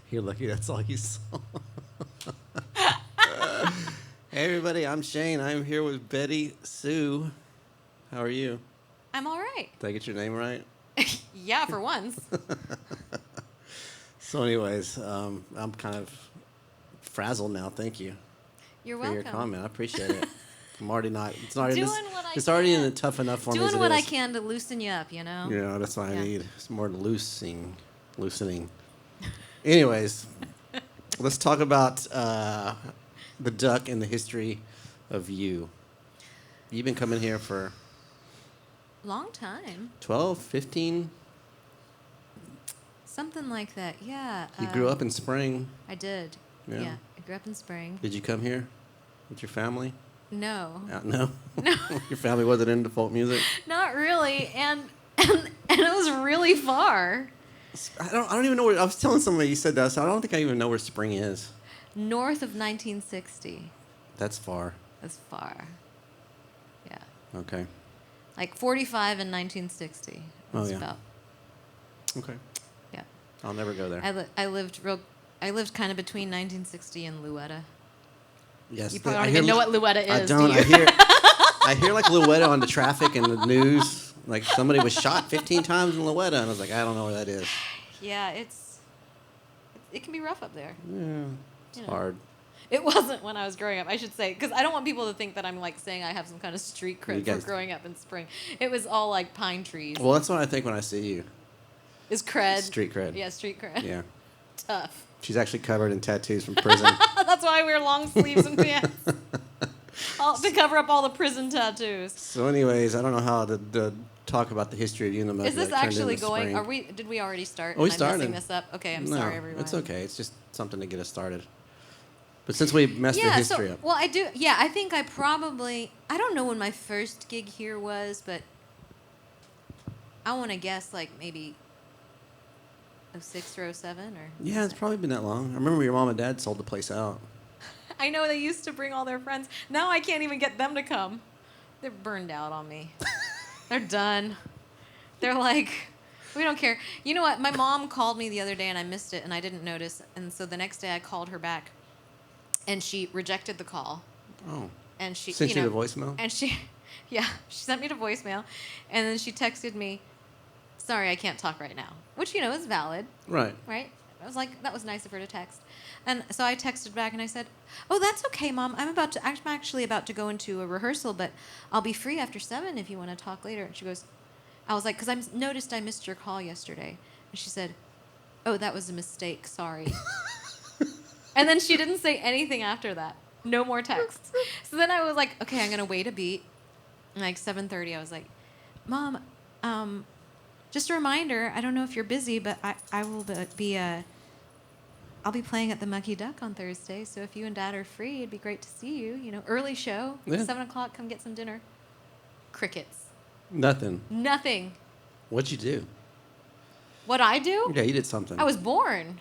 You're lucky that's all you saw. Hey, everybody, I'm Shane. I'm here with BettySoo. How are you? I'm all right. Did I get your name right? Yeah, for once. So anyways, I'm kind of frazzled now. Thank you You're for welcome. your comment. I appreciate it. I'm already not. It's already Doing this, what I it's already can. tough enough for me as Doing it what I is. can to loosen you up, you know? Yeah, that's what I Yeah. need. It's more loosening. Anyways, let's talk about the duck and the history of you. You've been coming here for Long time. 12, 15. Something like that, yeah. You grew up in Spring. I did. Yeah. I grew up in Spring. Did you come here with your family? No. No? No. Your family wasn't into folk music? Not really. And it was really far. I don't even know where. I was telling somebody you said that, so I don't think I even know where Spring is. North of 1960. That's far. That's far. Yeah. Okay. Like 45 and 1960. That's yeah. about. Okay. Yeah. I'll never go there. I lived kind of between 1960 and Louetta. Yes. You probably don't even know what Louetta is. I don't. Do you? I hear like Louetta on the traffic and the news. Like somebody was shot 15 times in Louetta, and I was like, I don't know where that is. Yeah, it can be rough up there. Yeah, it's hard. It wasn't when I was growing up, I should say, because I don't want people to think that I'm like saying I have some kind of street cred for growing up in Spring. It was all like pine trees. Well, that's what I think when I see you. Is cred? Street cred. Yeah, street cred. Yeah. Tough. She's actually covered in tattoos from prison. That's why I wear long sleeves and pants. To cover up all the prison tattoos. So, anyways, I don't know how to talk about the history of you and the movie. Is this actually going? Did we already start? Oh, we I'm started. messing this up. Okay, I'm sorry, everyone. It's okay. It's just something to get us started. But since we messed the history up. Well, I do. Yeah, I think I don't know when my first gig here was, but I want to guess like maybe 06 or 07 or. Yeah, it's probably been that long. I remember your mom and dad sold the place out. I know they used to bring all their friends. Now I can't even get them to come. They're burned out on me. They're done. They're like, we don't care. You know what? My mom called me the other day and I missed it and I didn't notice. And so the next day I called her back and she rejected the call. Oh. And she sent you the voicemail? And she sent me to voicemail. And then she texted me, sorry, I can't talk right now. Which, is valid. Right. Right? I was like, that was nice of her to text. And so I texted back and I said, oh, that's okay, Mom. I'm actually about to go into a rehearsal, but I'll be free after 7 if you want to talk later. And she goes, I was like, because I noticed I missed your call yesterday. And she said, oh, that was a mistake. Sorry. And then she didn't say anything after that. No more texts. So then I was like, okay, I'm going to wait a beat. And like 7:30, I was like, Mom, just a reminder, I don't know if you're busy, but I will be I'll be playing at the Mucky Duck on Thursday, so if you and Dad are free, it'd be great to see you. Early show, 7 o'clock, come get some dinner. Crickets. Nothing. What'd you do? What I do? Yeah, you did something. I was born.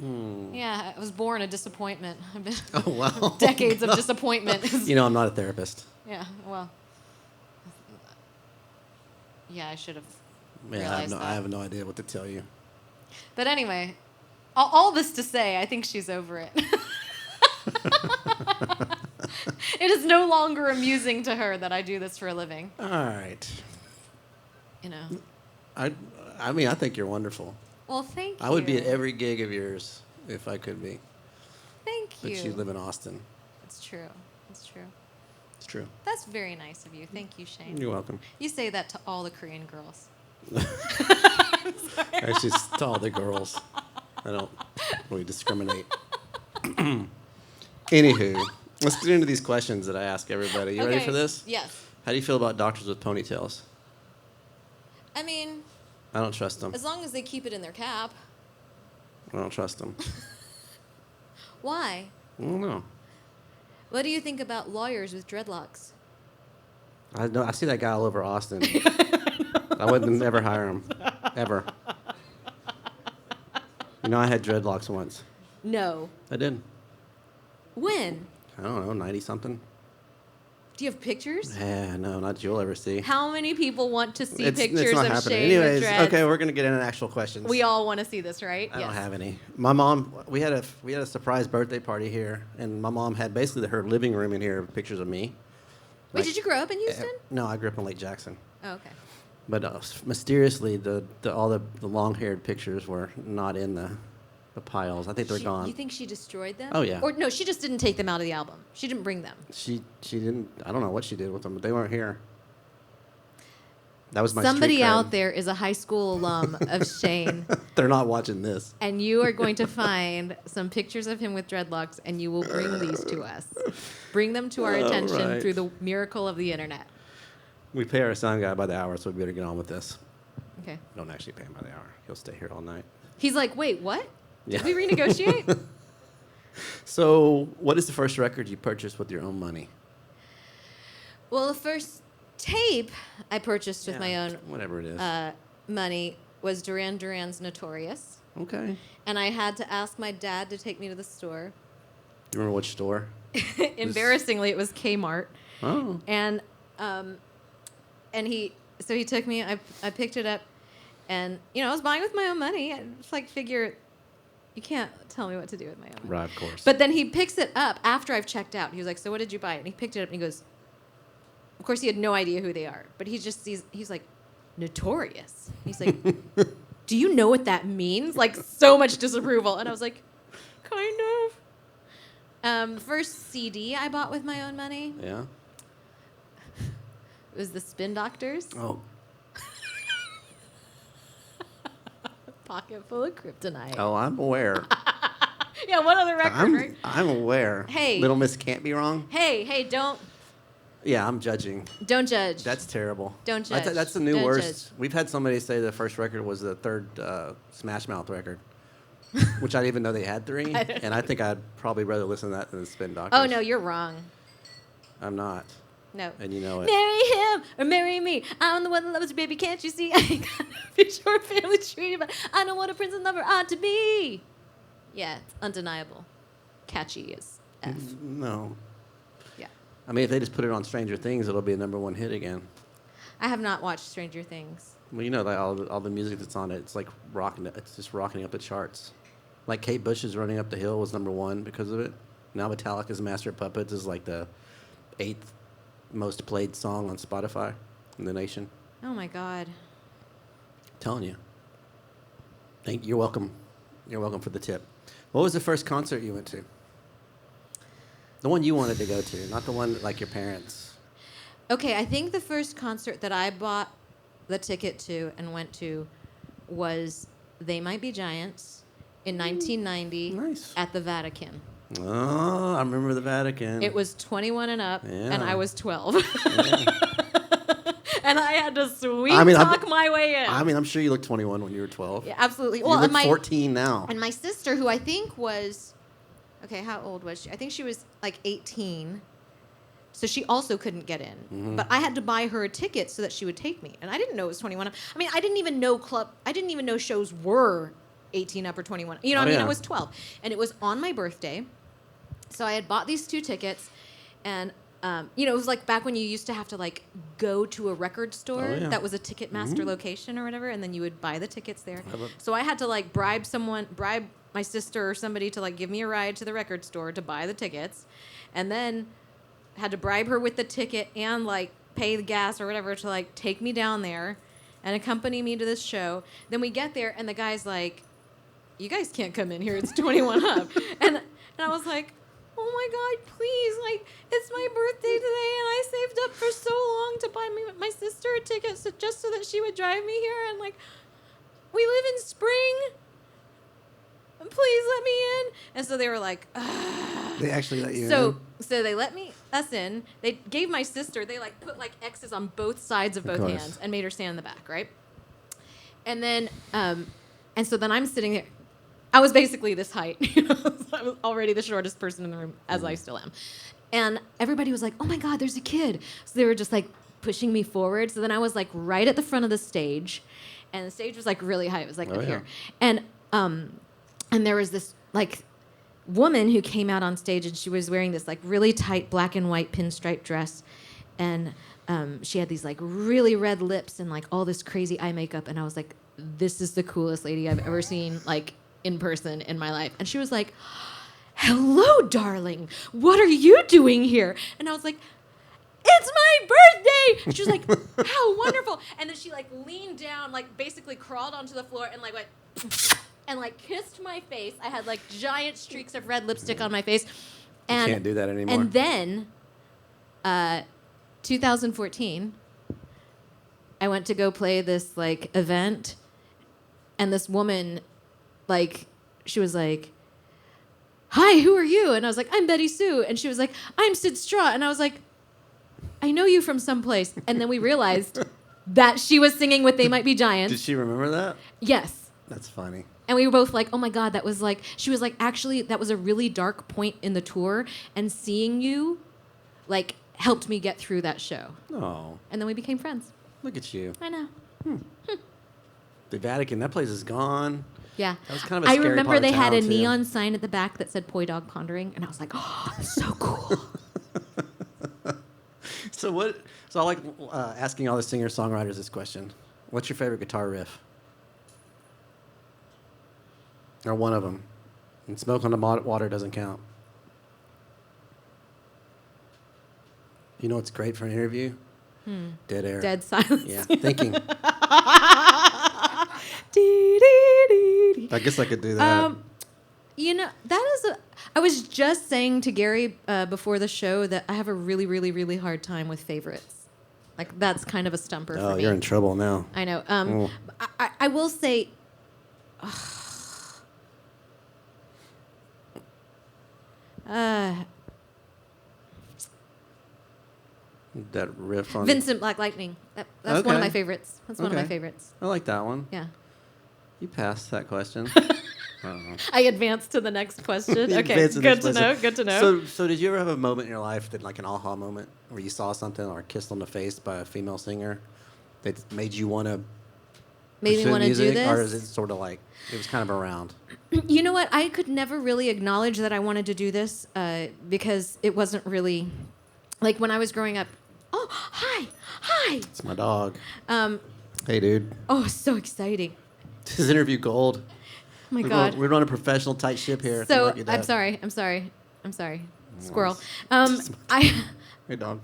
Yeah, I was born a disappointment. I've been Oh, wow. decades of disappointment. I'm not a therapist. Yeah, well. Yeah, I should have Yeah, realized that. I have no idea what to tell you. But anyway, all this to say, I think she's over it. It is no longer amusing to her that I do this for a living. All right. I think you're wonderful. Well, thank you. I would be at every gig of yours if I could be. Thank you. But you live in Austin. It's true. It's true. It's true. That's very nice of you. Thank you, Shane. You're welcome. You say that to all the Korean girls. It's just to all the girls. I don't really discriminate. Anywho, let's get into these questions that I ask everybody. You ready for this? Yes. How do you feel about doctors with ponytails? I mean, I don't trust them. as long as they keep it in their cap. I don't trust them. Why? I don't know. What do you think about lawyers with dreadlocks? I see that guy all over Austin. I would never hire him. Ever. I had dreadlocks once. No. I did. When? I don't know, 90-something. Do you have pictures? Yeah, no, not you'll ever see. How many people want to see It's pictures not of happening. Shane with Anyways, dreads? okay, we're gonna get into actual questions. We all want to see this, right? I don't have any. My mom, we had a surprise birthday party here, and my mom had basically her living room in here, pictures of me. Wait, did you grow up in Houston? No, I grew up in Lake Jackson. Oh, okay. But mysteriously, all the long-haired pictures were not in the piles. I think they're gone. You think she destroyed them? Oh, yeah. Or no, she just didn't take them out of the album. She didn't bring them. She didn't. I don't know what she did with them, but they weren't here. That was my Somebody street cred. out there is a high school alum of Shane, They're not watching this. and you are going to find some pictures of him with dreadlocks, and you will bring these to us. Bring them to our attention right. through the miracle of the internet. We pay our sound guy by the hour, so we better get on with this. Okay. We don't actually pay him by the hour. He'll stay here all night. He's like, wait, what? Yeah. Did we renegotiate? So, what is the first record you purchased with your own money? Well, the first tape I purchased with my own whatever it is. money was Duran Duran's Notorious. Okay. And I had to ask my dad to take me to the store. Do you remember which store? Embarrassingly, it was Kmart. Oh. And he took me. I picked it up, and I was buying with my own money. I just figure, you can't tell me what to do with my own money. Right, of course. But then he picks it up after I've checked out. He was like, "So what did you buy?" And he picked it up and he goes, of course he had no idea who they are, but he just sees. He's like, Notorious. He's like, do you know what that means? So much disapproval, and I was like, kind of. First CD I bought with my own money. Yeah. It was the Spin Doctors. Oh. Pocket full of kryptonite. Oh, I'm aware. Yeah, one other record, right? I'm aware. Hey. Little Miss Can't Be Wrong. Hey, don't Yeah, I'm judging. judge. That's terrible. Don't judge. That's the new Don't worst. judge. We've had somebody say the first record was the third Smash Mouth record, which I didn't even know they had three. And I think I'd probably rather listen to that than the Spin Doctors. Oh no, you're wrong. I'm not. No. And you know it. Marry him or marry me. I'm the one that loves you, baby. Can't you see? I ain't got no future or family tree, but I know what a prince and lover ought to be. Yeah, it's undeniable. Catchy as F. No. Yeah. I mean, if they just put it on Stranger Things, it'll be a #1 hit again. I have not watched Stranger Things. Well, all the music that's on it, it's rocking. It's just rocking up the charts. Like Kate Bush's "Running Up the Hill" was #1 because of it. Now Metallica's "Master of Puppets" is the 8th most played song on Spotify in the nation. Oh my God. I'm telling you. You're welcome. You're welcome for the tip. What was the first concert you went to? The one you wanted to go to, not the one like your parents. Okay, I think the first concert that I bought the ticket to and went to was They Might Be Giants in 1990 Nice. at the Vatican. Oh, I remember the Vatican. It was 21 and up, Yeah. and I was 12. Yeah. And I had to talk my way in. I'm sure you looked 21 when you were 12. Yeah, absolutely. You Well, look 14 now. And my sister, who I think was, okay, how old was she? I think she was 18. So she also couldn't get in. Mm-hmm. But I had to buy her a ticket so that she would take me. And I didn't know it was 21 up. I mean, I didn't even know shows were 18 up or 21. You know what I mean? Yeah. I was 12. And it was on my birthday. So I had bought these 2 tickets. And, it was back when you used to have to go to a record store that was a Ticketmaster location or whatever. And then you would buy the tickets there. So I had to bribe my sister or somebody to give me a ride to the record store to buy the tickets. And then had to bribe her with the ticket and pay the gas or whatever to take me down there and accompany me to this show. Then we get there and the guy's like, you guys can't come in here, it's 21 up. And I was like, oh my God, please, it's my birthday today and I saved up for so long to buy my sister a ticket just so that she would drive me here, and we live in Spring, please let me in. And so they were like, ugh. They actually let you in? So they let us in. They gave my sister, they put X's on both sides of both hands and made her stand in the back, right? And then, and so then I'm sitting there. I was basically this height. I was already the shortest person in the room, as I still am. And everybody was like, oh my God, there's a kid. So they were just pushing me forward. So then I was right at the front of the stage. And the stage was really high. It was up here. And there was this woman who came out on stage, and she was wearing this really tight black and white pinstripe dress. and she had these like really red lips and like all this crazy eye makeup, and I was like, this is the coolest lady I've ever seen like in person in my life. And she was like, hello, darling, what are you doing here? And I was like, it's my birthday. And she was like, how wonderful. And then she like leaned down, like basically crawled onto the floor and like went and like kissed my face. I had like giant streaks of red lipstick on my face. And you can't do that anymore. And then 2014, I went to go play this like event, and this woman, like, she was like, hi, who are you? And I was like, I'm BettySoo. And she was like, I'm Sid Straw. And I was like, I know you from someplace. And then we realized that she was singing with They Might Be Giants. Did she remember that? Yes. That's funny. And we were both like, oh my God, that was like, she was like, actually, that was a really dark point in the tour. And seeing you, like, helped me get through that show. Oh. And then we became friends. Look at you. I know. The Vatican, that place is gone. Yeah. That was kind of a I scary remember part of they had a town, too. neon sign at the back that said Poi Dog Pondering. And I was like, oh, that's so cool. So I like asking all the singer-songwriters this question. What's your favorite guitar riff? Or one of them. And Smoke on the Water doesn't count. You know what's great for an interview? Dead air. Dead silence. Yeah, thinking. I guess I could do that. You know, that is I was just saying to Gary before the show that I have a really, really, really hard time with favorites. Like, that's kind of a stumper for me. Oh, you're in trouble now. I know. I will say... That riff on... Vincent Black Lightning. That's one of my favorites. That's one of my favorites. I like that one. Yeah. You passed that question. I advanced to the next question. You Okay, advanced to the good next to know. question. Good to know. So did you ever have a moment in your life that, like an aha moment, where you saw something or kissed on the face by a female singer that made you want to Made me want to do this? Or is it sort of like, it was kind of around? You know what? I could never really acknowledge that I wanted to do this because it wasn't really... Like, when I was growing up... Oh, hi! Hi! It's my dog. Hey, dude. Oh, so exciting. This is interview gold. Oh, my God. We're on a professional tight ship here. So, I'm sorry. Squirrel. Hey, dog.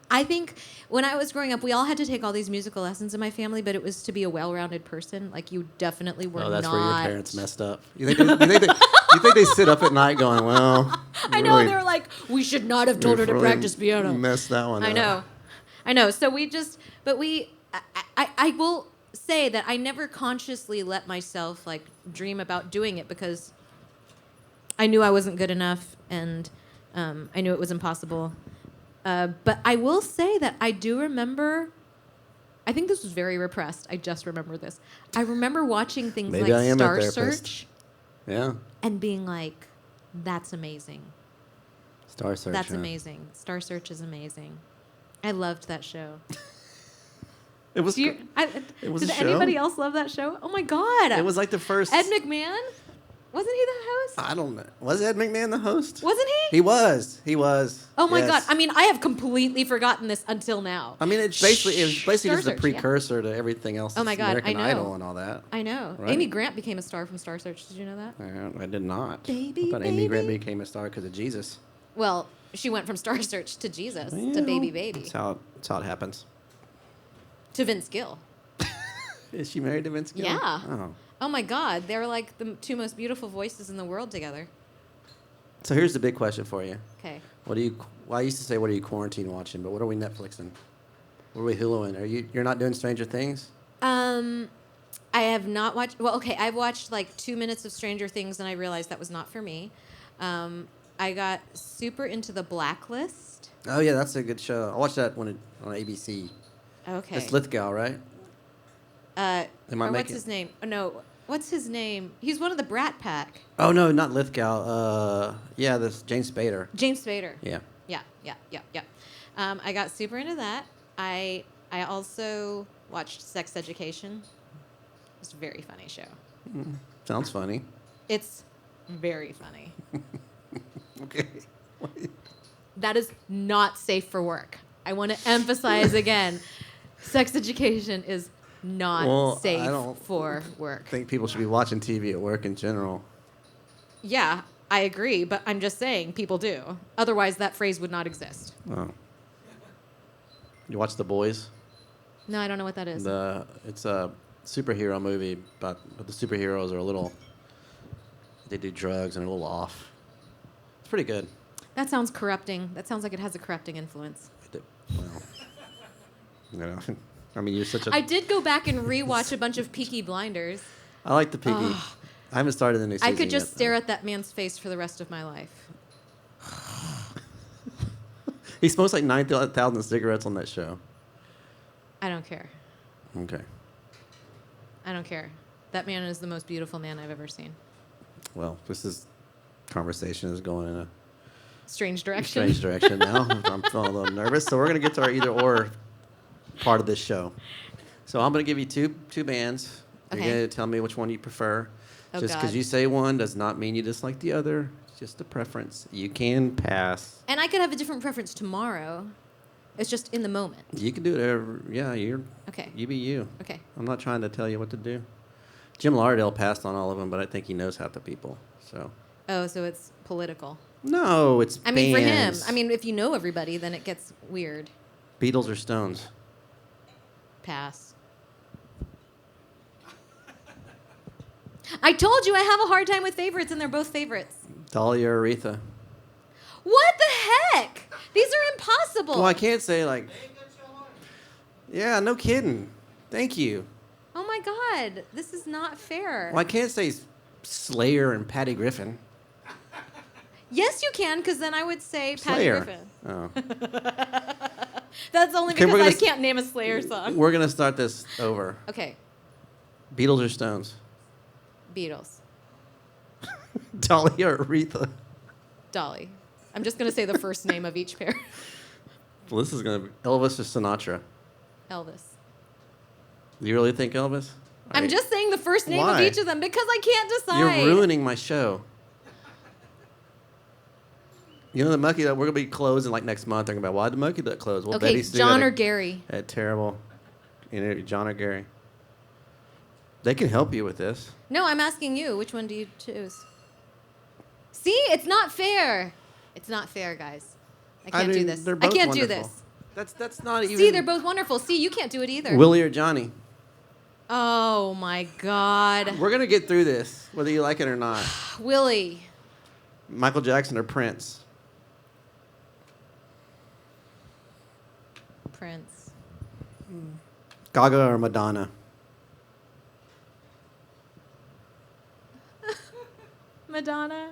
I think when I was growing up, we all had to take all these musical lessons in my family, but it was to be a well-rounded person. Like, you definitely were not... Oh, that's where your parents messed up. You think they sit up at night going, well... I know, they were like, we should not have told her to practice piano. Messed that one up. I know. So I will say that I never consciously let myself, like, dream about doing it because I knew I wasn't good enough and I knew it was impossible. But I will say that I do remember... I think this was very repressed. I just remember this. I remember watching things Maybe I like am a Star therapist. Search. Yeah. And being like, that's amazing. Star Search. That's huh? amazing. Star Search is amazing. I loved that show. It was. Did a show? anybody else love that show? Oh my God. It was like the first. Ed McMahon? Wasn't he the host? I don't know. Was Ed McMahon the host? Wasn't he? He was. Oh my Yes. God. I mean, I have completely forgotten this until now. I mean, it was basically Star just a Search, precursor to everything else. Oh my God, American I know. Idol and all that. I know. Right? Amy Grant became a star from Star Search. Did you know that? I did not. Baby, But Amy Grant baby. became a star because of Jesus. Well, she went from Star Search to Jesus You to know, Baby Baby That's how it happens. to Vince Gill. Is she married to Vince Gill? Yeah. Oh. Oh my God. They're like the two most beautiful voices in the world together. So here's the big question for you. Okay. Well, I used to say, what are you quarantine watching? But what are we Netflixing? What are we Huluing? You're not doing Stranger Things? I have not watched. Well, okay, I've watched like 2 minutes of Stranger Things, and I realized that was not for me. I got super into The Blacklist. Oh yeah, that's a good show. I watched that on ABC. Okay. That's Lithgow, right? What's his name? Oh, no, what's his name? He's one of the Brat Pack. Oh no, not Lithgow. Yeah, this James Spader. James Spader. Yeah. Yeah. I got super into that. I also watched Sex Education. It's a very funny show. Sounds funny. It's very funny. Okay. That is not safe for work. I want to emphasize again, sex education is not safe I don't for work. I think people should be watching TV at work in general. Yeah, I agree, but I'm just saying people do. Otherwise, that phrase would not exist. Oh. You watch The Boys? No, I don't know what that is. It's a superhero movie, but the superheroes are a little. They do drugs and are a little off. It's pretty good. That sounds corrupting. That sounds like it has a corrupting influence. Well, you know, I mean, you're such a. I did go back and rewatch a bunch of Peaky Blinders. I like the Peaky. I haven't started the new season I could just yet, stare at that man's face for the rest of my life. He smokes like 9,000 cigarettes on that show. I don't care. Okay. I don't care. That man is the most beautiful man I've ever seen. Well, conversation is going in a Strange direction. strange direction now. I'm feeling a little nervous. So we're going to get to our either or part of this show. So I'm going to give you two bands. You're Okay. going to tell me which one you prefer. Oh, Just because God. you say one does not mean you dislike the other. It's just a preference. You can pass. And I could have a different preference tomorrow. It's just in the moment. You can do whatever. Yeah, Okay. you be you. Okay. I'm not trying to tell you what to do. Jim Lardell passed on all of them, but I think he knows half the people. So. Oh, so it's political. No, it's I mean, bands. for him. I mean, if you know everybody, then it gets weird. Beatles or Stones? Pass. I told you I have a hard time with favorites, and they're both favorites. Dahlia or Aretha? What the heck? These are impossible. Well, I can't say like. Yeah, no kidding. Thank you. Oh my God, this is not fair. Well, I can't say Slayer and Patty Griffin. Yes, you can, because then I would say Patty Slayer. Griffin. Oh. That's only Okay, because we're I gonna can't name a Slayer song. We're gonna start this over. Okay, Beatles or Stones? Beatles. Dahlia or Aretha? Dolly. I'm just going to say the first name of each pair. Well, this is gonna be Elvis or Sinatra. Elvis. Do you really think Elvis? I'm Right. just saying the first name Why? of each of them because I can't decide. You're ruining my show. You know the Mucky that we're gonna be closing like next month. They're gonna be why the Mucky that closed? Well, Okay, BettySoo John had or Gary? a terrible interview. John or Gary? They can help you with this. No, I'm asking you. Which one do you choose? See, it's not fair. It's not fair, guys. I can't do mean, this. they're I both can't do wonderful. this. That's not even. See, they're both wonderful. See, you can't do it either. Willie or Johnny? Oh my God. We're gonna get through this, whether you like it or not. Willie. Michael Jackson or Prince? Prince. Gaga or Madonna? Madonna.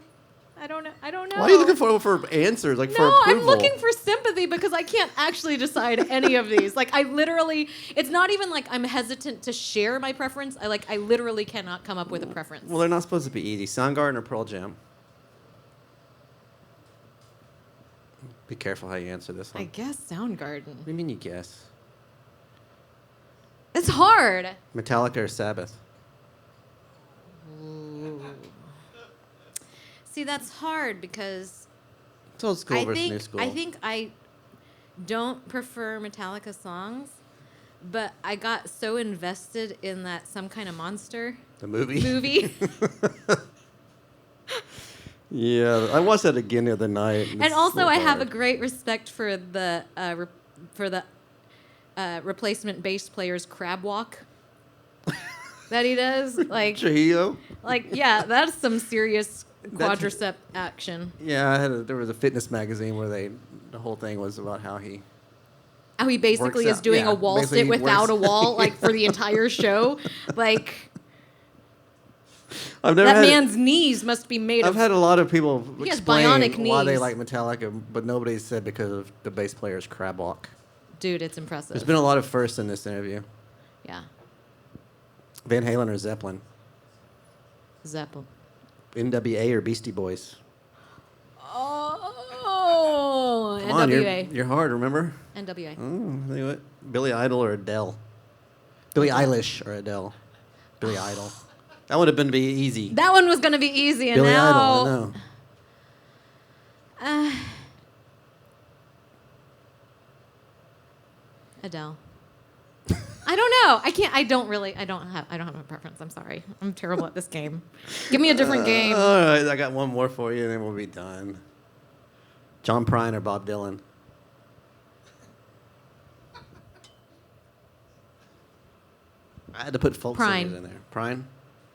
I don't know. I don't know. Why are you looking for answers, like for No, I'm approval? looking for sympathy because I can't actually decide any of these. Like I literally, it's not even like I'm hesitant to share my preference. I literally cannot come up with a preference. Well, they're not supposed to be easy. Soundgarden or Pearl Jam? Be careful how you answer this one. I guess Soundgarden. What do you mean you guess? It's hard. Metallica or Sabbath? See, that's hard because It's old school I versus new think school. I think I don't prefer Metallica songs, but I got so invested in that Some Kind of Monster the movie. movie. Yeah, I watched that again the other night. And also, I have a great respect for the replacement bass player's crab walk that he does. Like, Trujillo. yeah, that's some serious quadricep action. Yeah, there was a fitness magazine where the whole thing was about how he. How he basically Works is out. doing Yeah, a wall basically sit he without works- a wall, like for the entire show. Like I've never that had, man's knees must be made I've of. had a lot of people He has explain bionic why they knees. like Metallica, but nobody said because of the bass player's crab walk. Dude, it's impressive. There's been a lot of firsts in this interview. Yeah, Van Halen or Zeppelin? Zeppelin. NWA or Beastie Boys? Oh, Come on, NWA. you're hard, remember? NWA. Oh, tell you what. Billy Idol or Adele? Billie Eilish or Adele? Billy Idol. That would have been easy. That one was gonna be easy, and Billy now. Idol, I know. Adele. I don't know. I don't have a preference. I'm sorry. I'm terrible at this game. Give me a different game. All right, I got one more for you, and then we'll be done. John Prine or Bob Dylan? I had to put folk singers in there. Prine?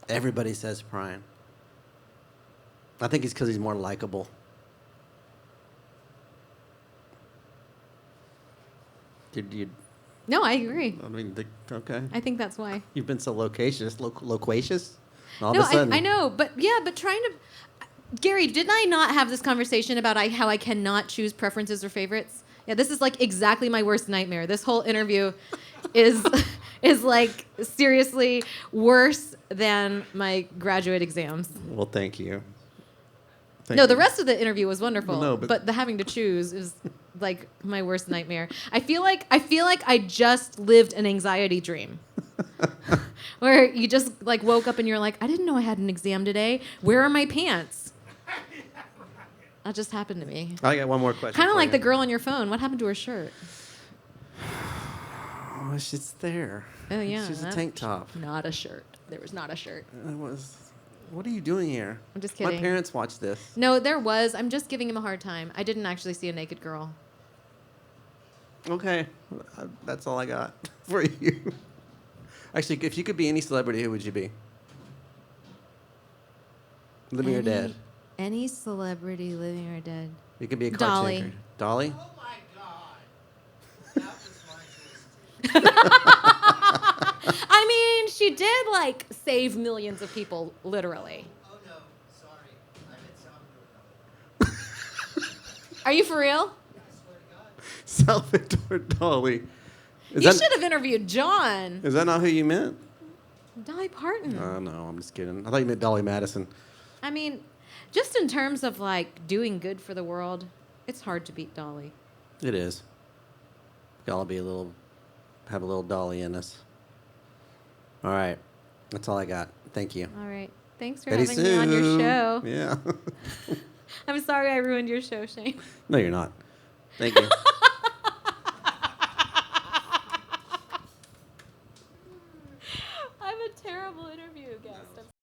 Everybody says Prine. I think it's because he's more likable. Did you? No, I agree. I mean, okay. I think that's why. You've been so loquacious. Loquacious? All No, of a sudden. I know, but trying to. Gary, didn't I not have this conversation about how I cannot choose preferences or favorites? Yeah, this is like exactly my worst nightmare. This whole interview is like seriously worse than my graduate exams. Well, thank you. The rest of the interview was wonderful. Well, no, but the having to choose is like my worst nightmare. I feel like I just lived an anxiety dream. Where you just like woke up and you're like, I didn't know I had an exam today. Where are my pants? That just happened to me. I got one more question. Kind of like you. the girl on your phone. What happened to her shirt? Oh, it's there. Oh yeah, It's just a tank top. Not a shirt. There was not a shirt. It was. What are you doing here? I'm just kidding. My parents watch this. No, there was. I'm just giving him a hard time. I didn't actually see a naked girl. Okay, that's all I got for you. Actually, if you could be any celebrity, who would you be? Living or dead? Any celebrity, living or dead. You could be a Dolly. cartoon character. Dolly? Oh my God. That was my choice. I mean, she did like save millions of people, literally. Oh no, sorry. I meant Salvador Dali. Are you for real? I swear to God. Salvador Dali. You should have interviewed John. Is that not who you meant? Dolly Parton. No, I'm just kidding. I thought you meant Dolly Madison. I mean, just in terms of like doing good for the world, it's hard to beat Dolly. It is. Gotta have a little Dolly in us. All right, that's all I got. Thank you. All right. Thanks for Betty having me on your Soo. show. Yeah. I'm sorry I ruined your show, Shane. No, you're not. Thank you.